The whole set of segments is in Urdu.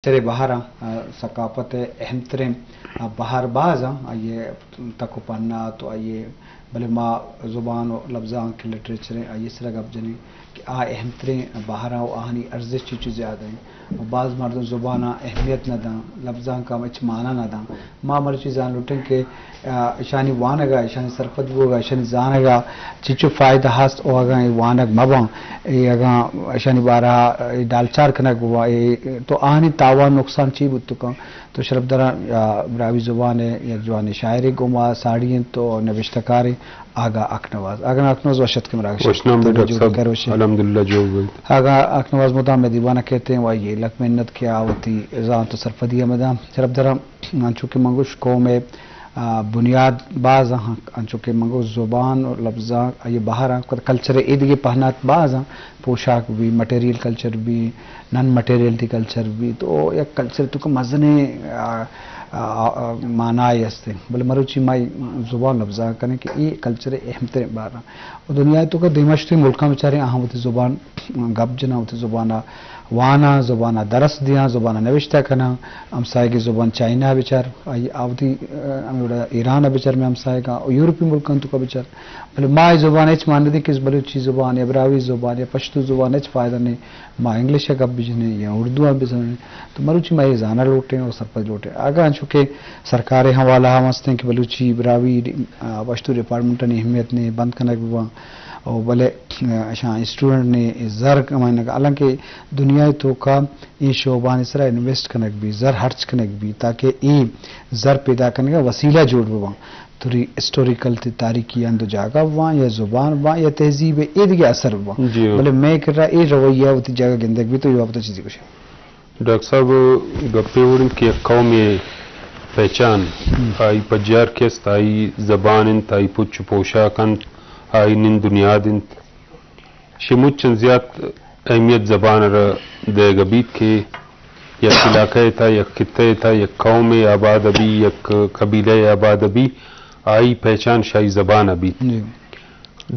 چرے بہارا ثقافت اہم ترین بہار باز آئیے تکو پڑھنا تو آئیے بھلے ماں زبان و لفظاں کے لٹریچر ہیں آئیے سرگ اب جنیں کہ اہم ترین بہارا و آہنی ارزش چیزیں زیادہ ہیں و بعض مردوں زبانہ اہمیت نہ داں لفظاں کا مچ معنی نہ داں ماں مر چیزاں لٹیں کہ اشانی وانگا اشانی سرپد ہوگا اشانی زانگا چیچو فائدہ ہست او اگاں وانگ مباں اگاں اشانی بارہ ڈالچار کنک ہوا تو آہنی تاوان نقصان چی بود تو تو شرف درا براوی زبان ہے یا جوان شاعری گما ساڑیاں تو نوشتکاری آگا اکنواز آگا اکنواز وشت کے مراکش الحمدللہ جو آگا اکنواز مدام میں دیوانہ کہتے ہیں وہ یہ لک منت کیا ہوتی ازان تو سرفدیہ مدام شرف درا چونکہ منگوش قوم ہے بنیاد بعض چونکہ منگو زبان اور لفظاں یہ باہر کلچر ایدگی پہنات بعض پوشاک بھی مٹیریل کلچر بھی نن مٹیریلٹی کلچر بھی تو یک کلچر تو کہ مزنے معنی ہستے بلے مروچی مائی زبان لفظاں کرنے کہ یہ کلچر اہم ترین بارہ اور دنیا تو کہ دیمشتی ملکاں بچارے آہاں ہوتی زبان گپ جنا ہوتی زبانہ وانا زبانہ درس دیاں زبانہ نوشتہ کنا ہمسائے کی زبان چائنا بچار آوتی ایران بچار میں ہمسائے کا یورپی ملکان تو کا بچار بلے مائی زبان ایچ ماندی دی کہ بلوچی زبان یا براوی زبان یا پشتو زبان ایچ فائدہ نہیں ماں انگلش گپ بجنے یا اردو بھی سمجھنے تو مروچی مائی زانہ لوٹیں اور سرپد لوٹیں آگاں چونکہ سرکار حوالہ ہم ہستے ہیں کہ بلوچی براوی پشتو ڈپارٹمنٹ نے اہمیت نے بند کنک ہوا اور بلے اسٹوڈنٹ نے زر کمائنے کا حالانکہ دنیا تو کا یہ شعبان اس طرح انویسٹ کنک بھی زر خرچ کنک بھی تاکہ یہ زر پیدا کرنے کا وسیلہ جوڑ بواں تھوڑی ہسٹوریکل تی تاریخی اندو جاگا ہوا یا زبان ہوا یا تہذیب ہے یہ اثر ہوا بلے میں کر رہا یہ رویہ ہوتی جگہ گندگ بھی تو یہ وقت چیزی کچھ ہے ڈاکٹر صاحب گپے وڑن کی قوم پہچان آئی پجار کیست آئی زبان انت آئی پچ پوشاکن آئی نن بنیاد انت شموچن زیاد اہمیت زبان را دے گبیت کے یک علاقہ تھا یک خطہ تھا یک قوم آباد ابی یک قبیلہ آباد ابی آئی پہچان شاہی زبان ابی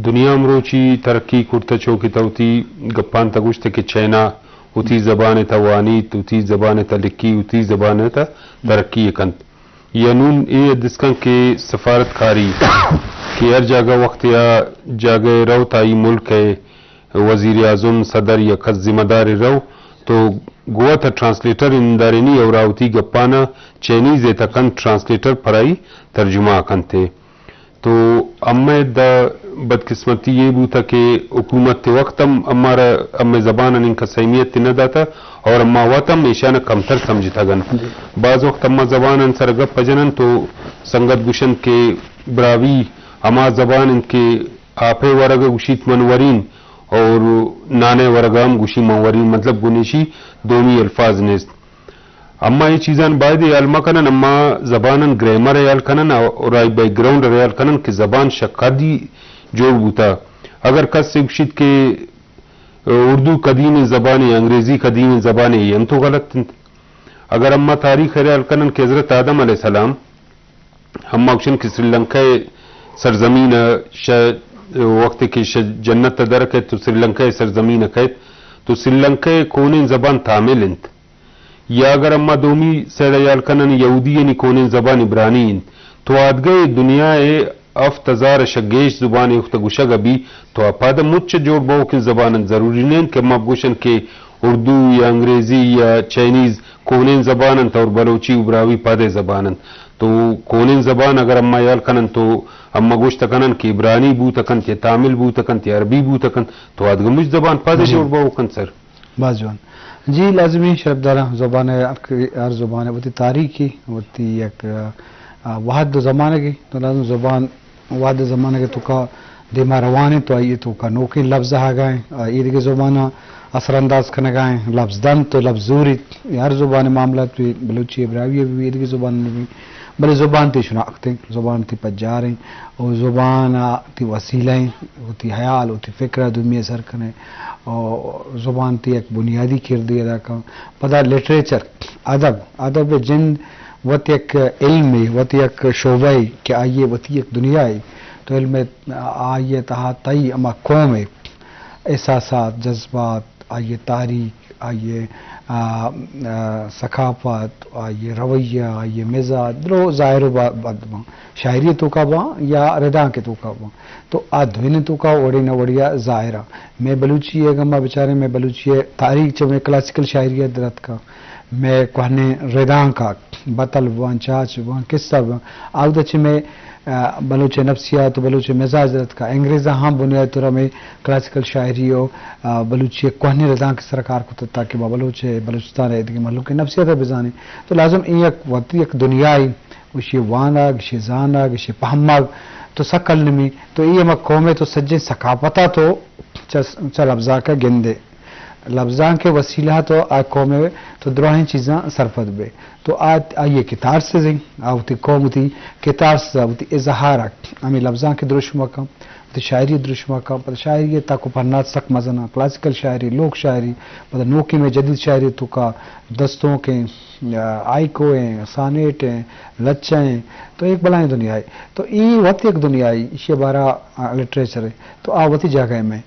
دنیا مروچی ترقی کرتا چوکی تا ہوتی گپان تا گوشتے کہ چینا ہوتی زبان تا وانیت ہوتی زبان تا لکی ہوتی زبان تا ترقی کنت یعنون اے دسکن کے سفارت کاری کہ ہر جاگہ وقت یا جاگہ رو تائی ملک ہے وزیر اعظم صدر یا خط ذمہ دار رو تو گوا تھا ٹرانسلیٹر اندارینی اور آوتی گپانا چینیز تکن ٹرانسلیٹر پرائی ترجمہ کنتے تو اما دا بدقسمتی یہ بھی تھا کہ حکومت وقت ہمارا ام زبان ان کا سہمیت نہ داتا اور اما وطم ایشانہ کمتر سمجھتا گن بعض وقت اما زبان ان سرگپ پجنن تو سنگت گشن کے براوی اما زبان ان کے آپے ورگ گشیت منورین اور نانے ورگام گشی منورین مطلب گنیشی دومی الفاظ نیست اما یہ چیزان باید علمہ کنن اما زبانن گریمر ریال کنن اور آئی بیک گراؤنڈ ریال کنن کہ زبان شکادی جوڑ بوتا اگر کس سے گشید کہ اردو قدیم زبانی انگریزی قدیم زبانی یہ تو غلط اگر اما تاریخ ریال کنن کہ حضرت آدم علیہ السلام اما گشن کہ سری لنکا سرزمین وقت کی جنت درک ہے تو سری لنکا سرزمین قید تو سری لنکا کونین زبان تامل انت یا اگر اما دومی سیڑیال کنن یہودی یعنی کونین زبان عبرانی انت تو آدگئے دنیا افتزار شگیش زبان اخت گوشگ ابھی تو اپادا مچ جوڑ باو کی زبان ضروری نہیں کہ اما گوشن کے اردو یا انگریزی یا چائنیز کونین زبانن اور بلوچی عبراوی پادے زبانن تو کونین زبان اگر اما یال کنن تو اما گوشت کنن کہ عبرانی بو تکن کہ تامل بو تکن کہ عربی بو تکن تو آدگمش زبان پادے جوڑ باو کن سر باز جوان جی لازمی شرف دارا زبان ہر زبان ہے وہ تاریخی ہوتی ایک واحد زمانے کی تو لازم زبان واحد زمانے کے تو کا دیما روانے تو آئیے تو کا نوکے لفظ آ گئے عید کے زبانہ اثر انداز کرنے گئے لفظ دن تو لفظوری ہر زبان معاملات بھی بلوچی عبراوی بھی عید کی زبان میں بھی بلے زبان تی شناختیں زبان تی پجاریں اور زبان تی وسیلیں ہوتی حیال ہوتی فکرہ دنیا سر کرنے اور زبان تی ایک بنیادی کردی ادا کا پتہ لٹریچر ادب جن وقت ایک علم ہے وقت ایک شعبہ ہے کہ آئیے وقت ایک دنیا ہے تو علم آئیے تحاتی اما قوم ہے احساسات جذبات آئیے تاریخ آئیے ثقافت یہ رویہ یہ مزاج درو ظاہر بد شاعری تو کا باں یا ردا کے تو کا باں تو آدھوین تو کا وڑی نہ وڑیا ظاہرہ میں بلوچی ہے گما بیچارے میں بلوچی ہے تاریخ چ میں کلاسیکل شاعری درت کا میں کوہنے رداں کا بطل وان چاچ وان قصہ آؤدچ میں بلوچ نفسیات بلوچ مزاج رت کا انگریزا ہاں بنیاد طور میں کلاسیکل شاعری ہو بلوچی کوہنے رداں کی سرکار کو تاکہ بلوچ بلوچستان ہے کہ ملک کی نفسیات بزانے تو لازم ایک دنیا ہی گشی وانا گشی زانا گشی پہماگ تو سکل نمی تو یہ قومیں تو سجے ثقافتہ تو چل افزا کا گندے لفظاں کے وسیلہ تو آ قومیں تو دروہیں چیزاں سرفت بے تو آئیے کتار سے زیں آوتی قوم تی کتار سے آوتی اظہار ہمیں لفظاں کے درش مقام تو شاعری درش مقام پر شاعری تاکو پرنات سک مزنا کلاسیکل شاعری لوک شاعری پر نوکی میں جدید شاعری تو کا دستوں کے آئیکو ہیں سانیٹ ہیں لچہ ہیں تو ایک بلائیں دنیا ہے تو یہ وقت ایک دنیا ہے یہ بارہ لٹریچر ہے تو آوتی جگہ میں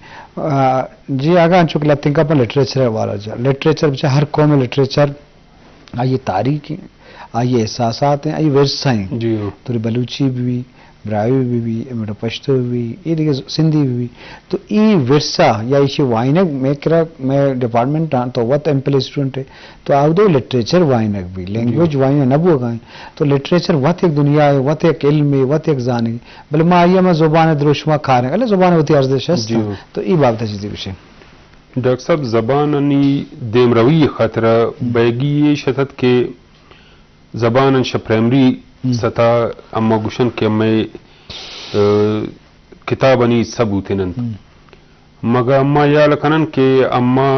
جی آگاہ چونکہ لطنگ کا پر لٹریچر ہے وارا جا لٹریچر بچہ ہر قوم میں لٹریچر آئیے تاریخ ہیں آئیے احساسات ہیں آئیے ورثہ ہیں جی تو بلوچی بھی براوی بھی میرا پشتو بھی یہ دیکھیں سندھی بھی تو یہ ورثہ یا یہ وائنک میں ڈپارٹمنٹ تو وقت ایمپل اسٹوڈنٹ ہے تو آپ دو لٹریچر وائنک بھی لینگویج وائنک نہ بو گائیں تو لٹریچر وقت ایک دنیا ہے وقت ایک علم ہے وقت ایک زانی بلے میں آئیے میں زبان دروشما کھا رہے ہیں اللہ زبان ہوتی ارزش ہے تو یہ بات چیزیں وشے ڈاکٹر صاحب زبان انی دیم روی خاطرہ بیگی شتت کے زبان انشا پرائمری سطح اما گوشن کے میں کتاب انی ثبوت نند مگا اما یا لکنن کہ اما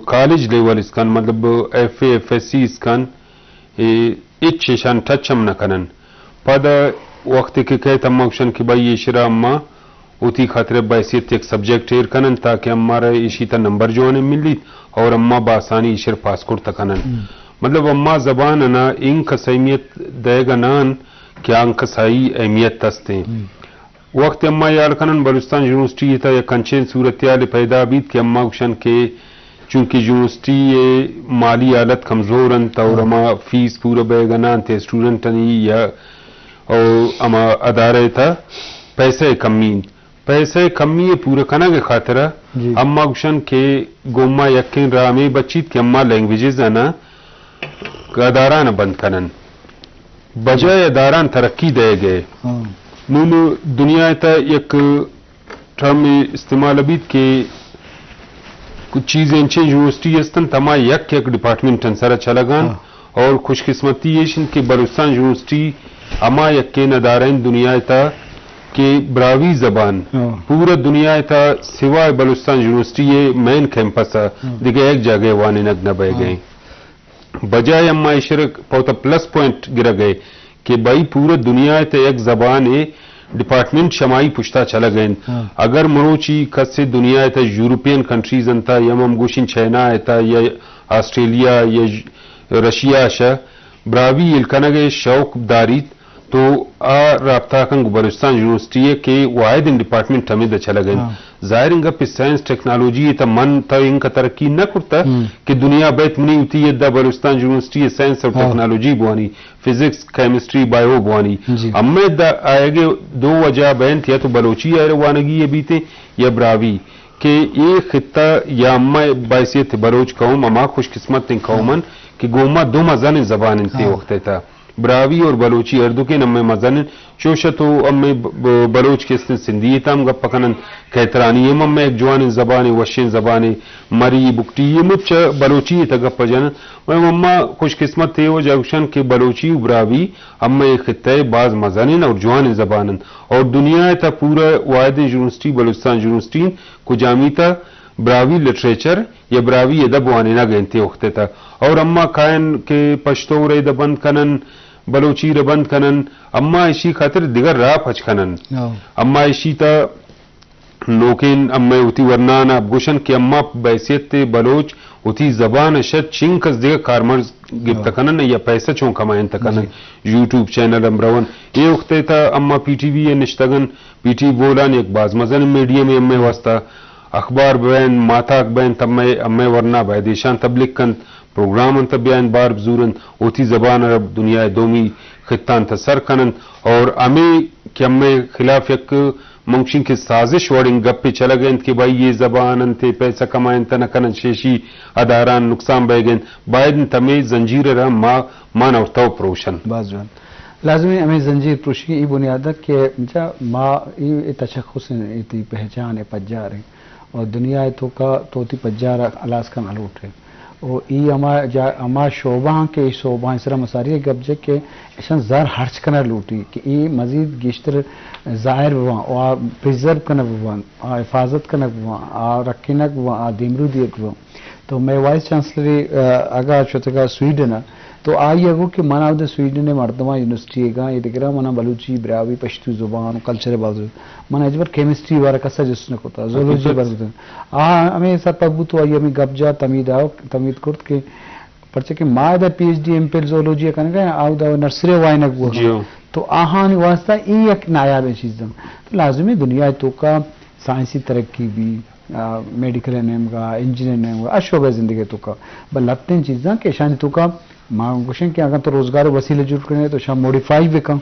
کالج لیول اس کن مطلب F A F S C اس کن اچ شان ٹچم نکنن پدا وقت کے کہت اما گوشن کہ بھائی یہ شرا اما اوتی خاطر بحثیت ایک سبجیکٹ ایر کنن تاکہ ہمارا اسی تا نمبر جو آنے مل لی اور اما بآسانی اشر پاس کرتا کنن مطلب اما زبان انا ان کسائمیت دے گا نان کیا ان کسائی اہمیت تستے وقت اما یال کنن بلوچستان یونیورسٹی تا یا کنچین صورتیال پیدا بیت کہ اما گوشن کے چونکہ یونیورسٹی مالی حالت کمزور انت اور اما فیس پورا بے گا نان تے اسٹوڈنٹ نہیں یا اما ادارے تا پیسے کمی پورا کنا کے خاطرہ اما گوشن کے گوما یقین رامی بچیت کے اما لینگویجز انا اداران بند کنن بجائے اداران ترقی دے گئے نونو دنیا تا یک ٹرم استعمال بیت کے کچھ چیزیں انچے یونیورسٹی استن تما یک ڈپارٹمنٹ انسارا چلا گان اور خوش قسمتی یہ کہ بلوچستان یونیورسٹی اما یقین ادارین دنیا تا کہ براوی زبان پورا دنیا تا سوائے بلوچستان یونیورسٹی مین کیمپس دیکھے ایک جگہ وانے نگ نہ بہ گئے بجائے اما اشرک پوتا پلس پوائنٹ گر گئے کہ بھائی پورا دنیا تا ایک زبان ڈپارٹمنٹ شمائی پشتا چلا گئے اگر مروچی کس سے دنیا تا یورپین کنٹریز انتا یا ممگوشن چائنا تا یا آسٹریلیا یا رشیا شا براوی الکنگ شوق داریت تو رابطہ کنگ بلوچستان یونیورسٹی کے واحد ان ڈپارٹمنٹ ہمیں دا چلا گئے ظاہر انگا پہ سائنس ٹیکنالوجی تا من تا انگا ترقی نہ کرتا کہ دنیا بیت منی ہوتی ہے دا بلوچستان یونیورسٹی سائنس اور technology Bawani physics chemistry bio Bawani امی دا آئے گے دو وجہ بین تھیا تو بلوچی آئے روانگی یہ بیتے یا براوی کہ یہ خطہ یا اما باعثیت بلوچ قوم اما خوش قسمت قومن کہ گوما دو مزان زبان انتے وقت تھا براوی اور بلوچی اردو کے نمے مزن چوشتو امی بلوچ کے سندھی تام گپ پکنن کہترانی ام ایک جوان زبان وشین زبان مری بکٹی یہ مچ بلوچی تا گپ جن اما خوش قسمت تھے وہ جوشن کے بلوچی براوی امی خطے بعض مزن اور جوان زبان اور دنیا تا پورا واحد یونیورسٹی بلوچستان یونیورسٹی کو جامیتا براوی لٹریچر یا براوی ادب وانے نہ گئنتے وقت تا اور اما کائن کے پشتو رے دبند کنن بلوچی ربند کنن اما ایشی خاطر دیگر راہ پچ کنن اما ایشی تا نوکین اما ہوتی ورنانا گوشن کے اما بحثیت بلوچ ہوتی زبان شد چنکس دیگر کارمرز گفت کنن یا پیسہ چون کمائن تکنن یوٹیوب چینل امرون یہ وقت تا اما پی ٹی وی نشتگن پی ٹی بولان ایک باز مزن میڈیا میں اما واسطہ اخبار بین ماتاک بین تب میں امی ورنہ بایدیشان تبلیغ کن پروگرام انت بیان بار بزورن اوتی زبان عرب دنیا دومی خطان تسر کنن اور امی کہ امی خلاف یک منشن کی سازش وڑنگ گپ پہ چلا گئن کہ بھائی یہ زبان انتے پیسہ کمائن تنکنن شیشی اداران نقصان بے گئن باید تمی زنجیر رہا ما نورتاو پروشن باز جوان لازمی ہمیں زنجیر پروشی ای بنیاد ہے کہ ما ای تشخص ای پہچان ہے پجار ہے اور دنیا تو کا توتی پجار الاس کا نلوٹ ہے اور ای اما شعبہ کے شعبہ اسرا مساری گبجے کے اشان زار ہرچ کنا لوٹی کہ ای مزید گیشتر ظاہر ہوا اور پریزرو کنا ہوا اور حفاظت کنا ہوا اور رکھنک ہوا اور دیمرو دیک ہوا تو میں وائس چانسلری اگا چوتگا سویڈن تو آئی اگو کہ منا ادھر سویڈن مردما یونیورسٹی گا یہ دیکھ رہا منا بلوچی براوی پشتو زبان کلچر بازو منا اجبر کیمسٹری وارا کسا جس نے کوتا زولوجی بازو ہمیں سر پبو تو آئی ہمیں گپ جا تمید کرت کے پرچہ کہ ما ادھر P H D M phil zoology کنے گا آو دا نرسری وائنک وہ تو آہانی واسطہ ای ایک نایاب چیز تو لازمی دنیا تو کا سائنسی ترقی بھی میڈیکل نیم کا انجینئر نیم کا اشعبہ زندگی تو کا بل لگتے چیزاں کہ شان تو کا ماں گوشن کہ اگر تو روزگار وسیلے جڑ کرنے تو شان موڈیفائی بکم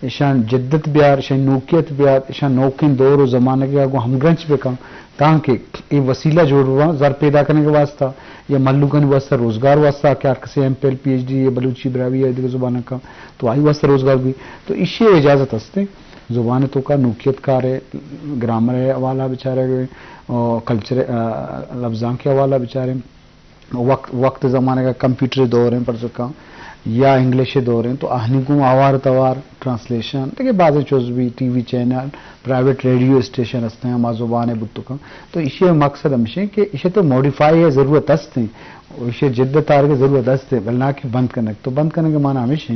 شان جدت بیار شان نوکیت بیار شان نوکین دور و زمانے کے آگو ہم گرنچ بکم تاکہ یہ وسیلہ جوڑ ہوا زر پیدا کرنے کے واسطہ یا ملوکن واسطہ روزگار واسطہ کیا کسی M P L P H D یا بلوچی براوی یا دیگر زبانہ کا تو آئی واسطہ روزگار بھی تو اس سے اجازت ہستے زبان تو کا نوکیت کار ہے گرامر ہے حوالہ بیچارے کلچر لفظاں کے حوالہ بیچارے وقت زمانے کا کمپیوٹر دور ہیں پڑھ چکا یا انگلش دور ہیں تو آہنی کو آوار توار ٹرانسلیشن دیکھیں بعض چوز بھی T V channel private radio station ہستے ہیں ہمارا زبان ہے بتو کا تو اسی مقصد ہمشہ کہ اسے تو موڈیفائی ہے ضرورت ہستے ہیں اسے جدت آر کے ضرورت ہستے بلنہ کہ بند کرنے تو بند کرنے کے معنی ہمیشہ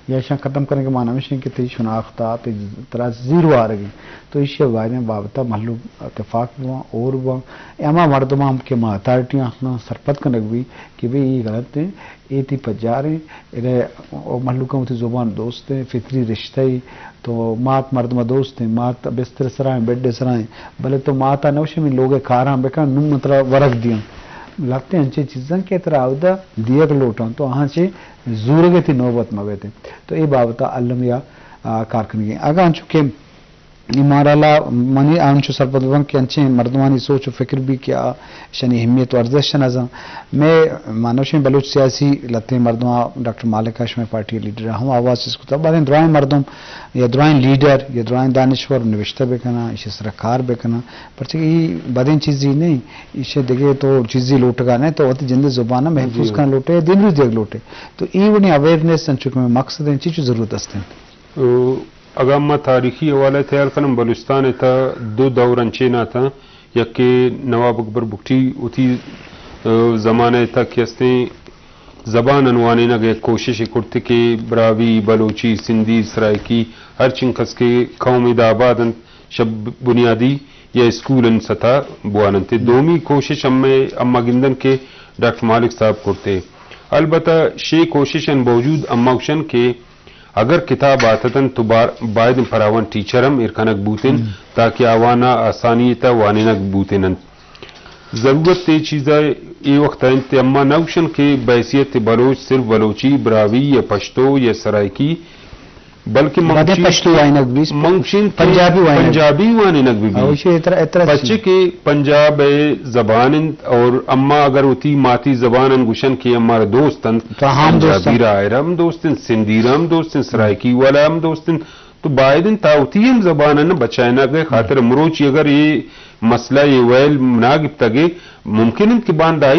یا اسے ختم کرنے کے معنی ہمیشہ کہ تی شناختہ تی طرح زیرو آ رہی تو اسے وائریں بابطہ محلو اتفاق ہوا اور ہوا اما مردمہ ہم کے ماں اتھارٹیاں سرپت کرنے بھی کہ بھی یہ غلط ہیں یہ تی پجا رہے ہیں محلو کا مجھے زبان دوست ہیں فطری رشتہ ہی تو مات مردمہ دوست ہیں مات بستر سرائیں بیڈ سرائیں بلے تو ماتا نوشے میں لوگ کاراں بکا نم مطلب ورق دیاں لگتے ہیں انچے چیزاں کہ اترا آودہ دیا کے لوٹاں تو آہاں سے زور گئے تھی نوبت میں بیتے تو یہ بابتا علم یا کارکنی گئے اگر انچو کہ مارالا منی آنچو سرپدوان کے انچے مردمانی سوچ و فکر بھی کیا شنی اہمیت و ارزش شنازاں میں مانوشیں بلوچ سیاسی لتے مردمہ ڈاکٹر مالک ہاشمی پارٹی لیڈر ہم آواز اس کو تب بعدیں درائیں مردم یا درائیں لیڈر یا درائیں دانشور نوشتہ بکنا اسے سرکار بکنا پرچہ یہ بدیں چیزی نہیں اسے دیکھے تو چیزی لوٹ گا نہیں تو وقت جند زبانہ محفوظ کرنا لوٹے دن روز دیکھ لوٹے تو یہ ونی اویئرنیس انچو میں مقصد ہیں چیزو ضرورت ہستے ہیں اگر ما تاریخی حوالہ تیار کنم بلوچستان تا دو دور انچینا تھا یک کہ نواب اکبر بگٹی اتی زمانے تک یستیں زبان انوانے نگے کوشش کرتے کہ براوی بلوچی سندھی سرائکی ہر چنکس کے قومی دا آبادن شب بنیادی یا اسکولن سطح بواننتے دومی کوشش اما گندن کے ڈاکٹر مالک صاحب کرتے البتہ شے کوششن باوجود اماوشن کے اگر کتاب آتتن تو باید فراوان ٹیچرم ارکنک بوتن تاکہ آوانا آسانیتا وانینک بوتنن ضرورت تے چیزیں ای وقت انتے اما نوشن کے بحیثیت بلوچ صرف بلوچی براوی یا پشتو یا سرائکی بلکہ منگشین پنجابی وانینک بھی بچے کے پنجاب زبان اور اما اگر ہوتی ماتی زبان گوشن کی ہمارا دوستن پنجابی رائرم دوستن سندھی رام دوستن سرائکی والا ہم دوستن تو باعدن تاوتی ہم زبان بچائنا گئے خاطر مروچی اگر یہ مسئلہ یہ ویل مناگب تگے ممکن ان کی باندائی